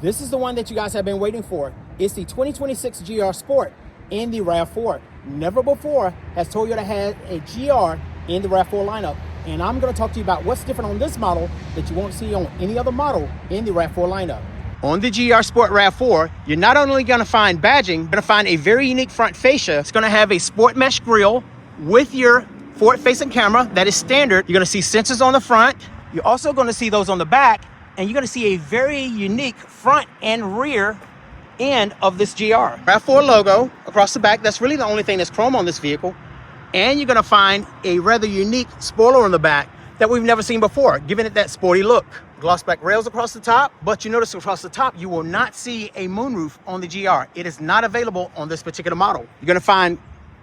This is the one that you guys have been waiting for. It's the 2026 GR Sport in the RAV4. Never before has Toyota had a GR in the RAV4 lineup. And I'm going to talk to you about what's different on this model that you won't see on any other model in the RAV4 lineup. On the GR Sport RAV4, you're not only going to find badging, you're going to find a very unique front fascia. It's going to have a sport mesh grille with your forward-facing camera. That is standard. You're going to see sensors on the front. You're also going to see those on the back. And you're going to see a very unique front and rear end of this GR. RAV4 logo across the back. That's really the only thing that's chrome on this vehicle. And you're going to find a rather unique spoiler on the back that we've never seen before, giving it that sporty look. Gloss black rails across the top, but you notice across the top, you will not see a moonroof on the GR. It is not available on this particular model. You're going to find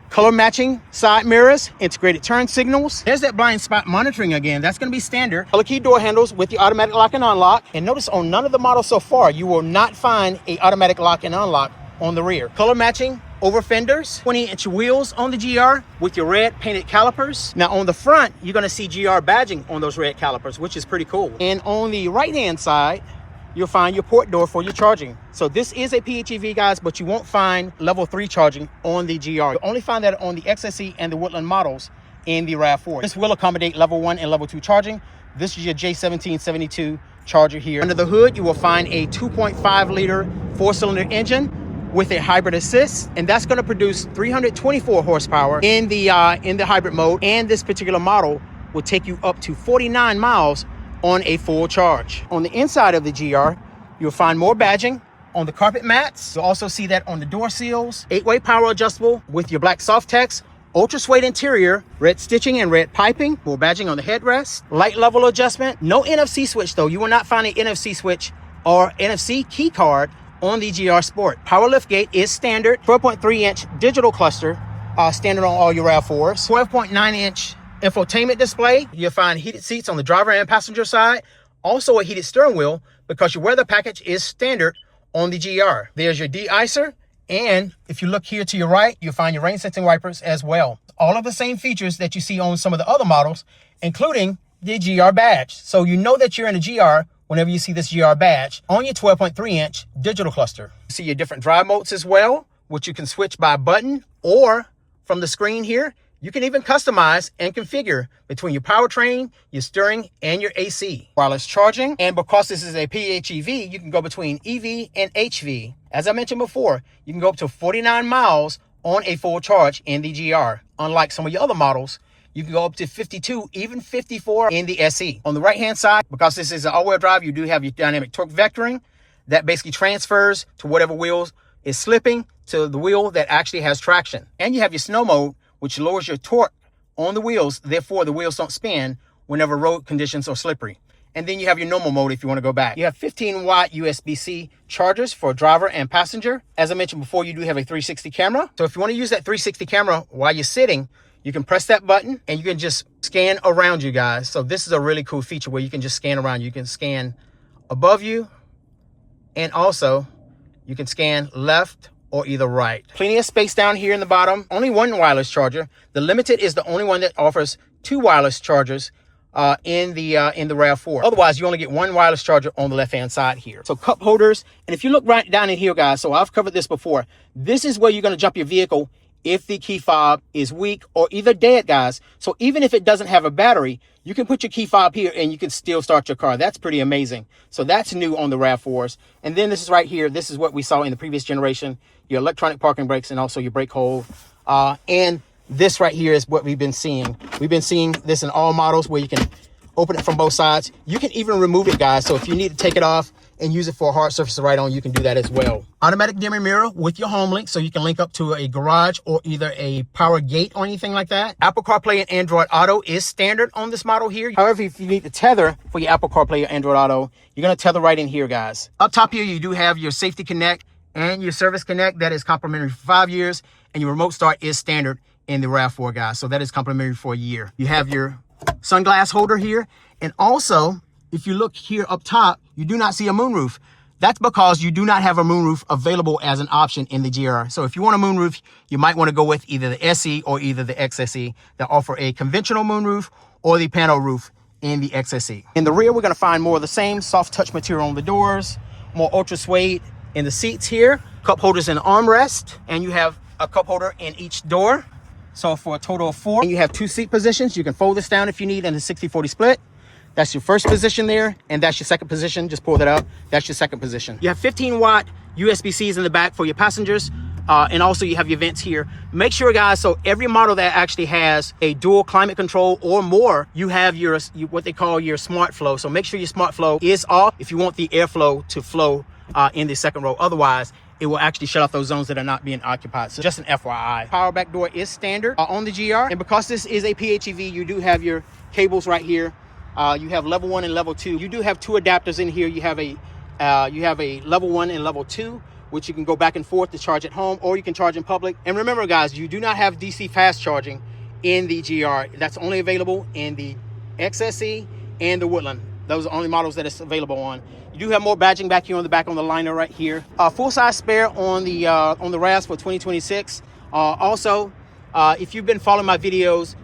color matching side mirrors, integrated turn signals. There's that blind spot monitoring again. That's going to be standard. Color key door handles with the automatic lock and unlock. And notice on none of the models so far, you will not find a automatic lock and unlock on the rear. Color matching over fenders, 20-inch wheels on the GR with your red painted calipers. Now on the front, you're going to see GR badging on those red calipers, which is pretty cool. And on the right-hand side, you'll find your port door for your charging. So this is a PHEV, guys, but you won't find level 3 charging on the GR. You'll only find that on the XSE and the Woodland models in the RAV4. This will accommodate level 1 and level 2 charging. This is your J1772 charger here. Under the hood, you will find a 2.5-liter 4-cylinder engine with a hybrid assist, and that's going to produce 324 horsepower in the hybrid mode. And this particular model will take you up to 49 miles on a full charge. On the inside of the GR, you'll find more badging on the carpet mats. You'll also see that on the door seals. 8-way power adjustable with your black soft text, ultra suede interior, red stitching and red piping, more badging on the headrest, light level adjustment. No NFC switch though. You will not find an NFC switch or NFC key card on the GR Sport. Power liftgate is standard. 12.3-inch digital cluster, standard on all your RAV4s. 12.9-inch infotainment display. You'll find heated seats on the driver and passenger side. Also a heated steering wheel because your weather package is standard on the GR. There's your de-icer. And if you look here to your right, you'll find your rain sensing wipers as well. All of the same features that you see on some of the other models, including the GR badge. So you know that you're in a GR whenever you see this GR badge on your 12.3-inch digital cluster. You see your different drive modes as well, which you can switch by button or from the screen here. You can even customize and configure between your powertrain, your steering, and your AC. Wireless charging, and because this is a PHEV, you can go between EV and HV. As I mentioned before, you can go up to 49 miles on a full charge in the GR. Unlike some of your other models, you can go up to 52, even 54 in the SE. On the right-hand side, because this is an all-wheel drive, you do have your dynamic torque vectoring that basically transfers to whatever wheel is slipping to the wheel that actually has traction. And you have your snow mode, which lowers your torque on the wheels. Therefore, the wheels don't spin whenever road conditions are slippery. And then you have your normal mode if you want to go back. You have 15-watt USB-C chargers for driver and passenger. As I mentioned before, you do have a 360 camera. So if you want to use that 360 camera while you're sitting, you can press that button and you can just scan around you guys. So this is a really cool feature where you can just scan around. You can scan above you, and also you can scan left or either right. Plenty of space down here in the bottom. Only one wireless charger. The Limited is the only one that offers 2 wireless chargers in the RAV4. Otherwise, you only get 1 wireless charger on the left-hand side here. So cup holders, and if you look right down in here, guys, so I've covered this before. This is where you're going to jump your vehicle if the key fob is weak or either dead, guys. So even if it doesn't have a battery, you can put your key fob here and you can still start your car. That's pretty amazing. So that's new on the RAV4s. And then this is right here. This is what we saw in the previous generation, your electronic parking brakes and also your brake hold. And this right here is what we've been seeing. We've been seeing this in all models where you can open it from both sides. You can even remove it, guys. So if you need to take it off and use it for a hard surface to ride on, you can do that as well. Automatic dimming mirror with your home link, so you can link up to a garage or either a power gate or anything like that. Apple CarPlay and Android Auto is standard on this model here. However, if you need to tether for your Apple CarPlay or Android Auto, you're going to tether right in here, guys. Up top here, you do have your Safety Connect and your Service Connect. That is complimentary for 5 years, and your remote start is standard in the RAV4, guys. So that is complimentary for a year. You have your sunglass holder here, and also if you look here up top, you do not see a moonroof. That's because you do not have a moonroof available as an option in the GR. So if you want a moonroof, you might want to go with either the SE or either the XSE that offer a conventional moonroof or the panel roof in the XSE. In the rear, we're going to find more of the same soft touch material on the doors more ultra suede in the seats here, cup holders and armrest, and you have a cup holder in each door. So for a total of 4, and you have 2 seat positions. You can fold this down if you need in a 60-40 split. That's your first position there, and that's your second position. Just pull that up. That's your second position. You have 15-watt USB-Cs in the back for your passengers, and also you have your vents here. Make sure, guys, so every model that actually has a dual climate control or more, you have your what they call your smart flow. So make sure your smart flow is off if you want the airflow to flow in the second row. Otherwise, it will actually shut off those zones that are not being occupied. So just an FYI. Power back door is standard on the GR. And because this is a PHEV, you do have your cables right here. You have level 1 and level 2. You do have 2 adapters in here. You have a level 1 and level 2, which you can go back and forth to charge at home, or you can charge in public. And remember, guys, you do not have DC fast charging in the GR. That's only available in the XSE and the Woodland. Those are the only models that it's available on. You do have more badging back here on the back on the liner right here. Full-size spare on the RAVs for 2026. Also, if you've been following my videos,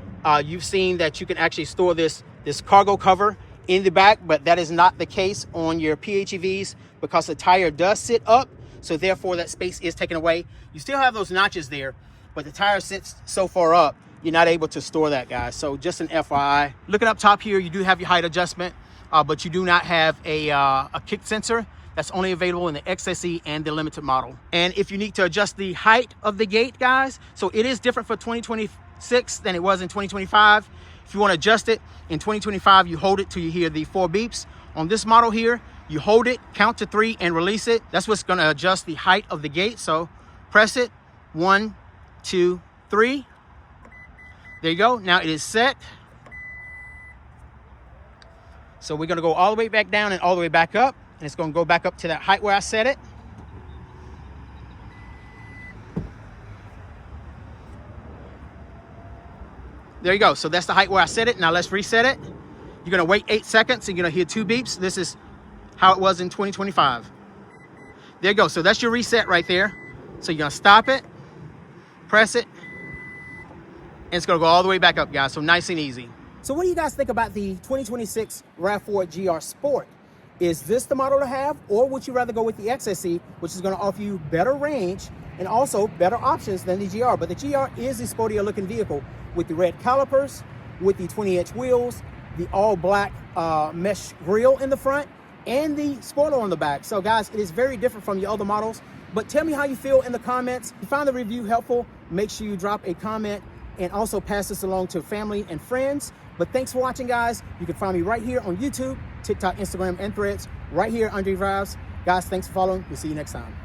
you've seen that you can actually store this cargo cover in the back, but that is not the case on your PHEVs because the tire does sit up. So therefore that space is taken away. You still have those notches there, but the tire sits so far up, you're not able to store that, guys. So just an FYI. Looking up top here, you do have your height adjustment, but you do not have a kick sensor. That's only available in the XSE and the limited model. And if you need to adjust the height of the gate, guys, so it is different for 2026 than it was in 2025. If you want to adjust it in 2025, you hold it till you hear the 4 beeps. On this model here, you hold it, count to 3, and release it. That's what's going to adjust the height of the gate. So press it. 1, 2, 3. There you go. Now it is set. So we're going to go all the way back down and all the way back up. And it's going to go back up to that height where I set it. There you go. So that's the height where I set it. Now let's reset it. You're going to wait 8 seconds and you're going to hear 2 beeps. This is how it was in 2025. There you go. So that's your reset right there. So you're going to stop it, press it, and it's going to go all the way back up, guys. So nice and easy. So what do you guys think about the 2026 RAV4 GR Sport? Is this the model to have, or would you rather go with the XSE, which is going to offer you better range and also better options than the GR? But the GR is the sportier looking vehicle with the red calipers, with the 20-inch wheels, the all-black mesh grille in the front, and the spoiler on the back. So guys, it is very different from your other models. But tell me how you feel in the comments. If you found the review helpful, make sure you drop a comment and also pass this along to family and friends. But thanks for watching, guys. You can find me right here on YouTube, TikTok, Instagram, and Threads, right here under RAVs. Guys, thanks for following. We'll see you next time.